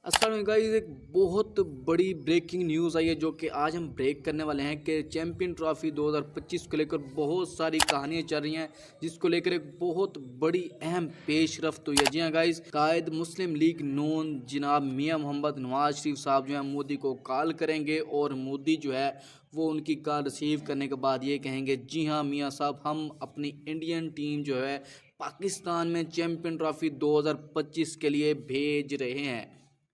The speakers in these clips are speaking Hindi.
अस्सलाम वालेकुम गाइस, एक बहुत बड़ी ब्रेकिंग न्यूज़ आई है जो कि आज हम ब्रेक करने वाले हैं कि चैंपियन ट्रॉफी 2025 को लेकर बहुत सारी कहानियां चल रही हैं, जिसको लेकर एक बहुत बड़ी अहम पेशरफ्त हुई है। जी हाँ गाइस, कायद मुस्लिम लीग नून जनाब मियां मोहम्मद नवाज शरीफ साहब जो है मोदी को कॉल करेंगे और मोदी जो है वो उनकी कॉल रिसीव करने के बाद ये कहेंगे, जी हाँ मियाँ साहब, हम अपनी इंडियन टीम जो है पाकिस्तान में चैंपियन ट्रॉफी 2025 के लिए भेज रहे हैं।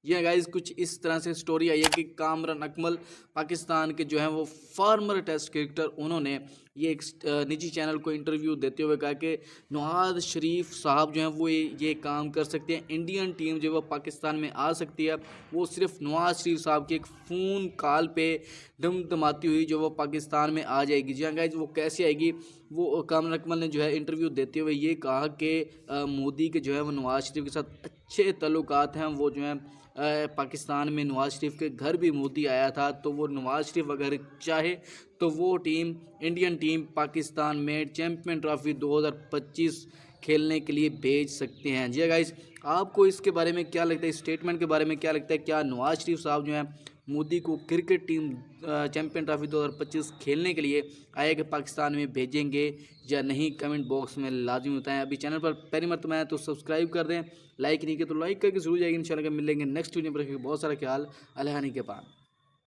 ये गाइस कुछ इस तरह से स्टोरी आई है कि कामरान अकमल पाकिस्तान के जो हैं वो फार्मर टेस्ट क्रिकेटर, उन्होंने ये एक निजी चैनल को इंटरव्यू देते हुए कहा कि नवाज शरीफ साहब जो हैं वो ये काम कर सकते हैं, इंडियन टीम जो है वो पाकिस्तान में आ सकती है, वो सिर्फ नवाज शरीफ साहब की एक फ़ोन कॉल पे दमदमाती हुई जो वो पाकिस्तान में आ जाएगी। जी हाँ गाइस, वो कैसे आएगी, वो कामरान अकमल ने जो है इंटरव्यू देते हुए ये कहा कि मोदी के जो है वो नवाज शरीफ के साथ अच्छे तल्लुकात हैं। वो जो हैं पाकिस्तान में नवाज शरीफ के घर भी मोदी आया था, तो वो नवाज शरीफ अगर चाहे तो वो टीम इंडियन टीम पाकिस्तान में चैंपियन ट्रॉफी 2025 खेलने के लिए भेज सकते हैं। जी गाइस, आपको इसके बारे में क्या लगता है, इस स्टेटमेंट के बारे में क्या लगता है? क्या नवाज शरीफ साहब जो हैं मोदी को क्रिकेट टीम चैंपियन ट्रॉफी 2025 खेलने के लिए आए कि पाकिस्तान में भेजेंगे या नहीं? कमेंट बॉक्स में लाजमी बताएं। अभी चैनल पर पहली मरतबा है तो सब्सक्राइब कर दें, लाइक नहीं किया तो लाइक करके जरूर जाएगी। इंशाल्लाह मिलेंगे नेक्स्ट वीडियो पर। बहुत सारा ख्याल, अल्लाह के पास।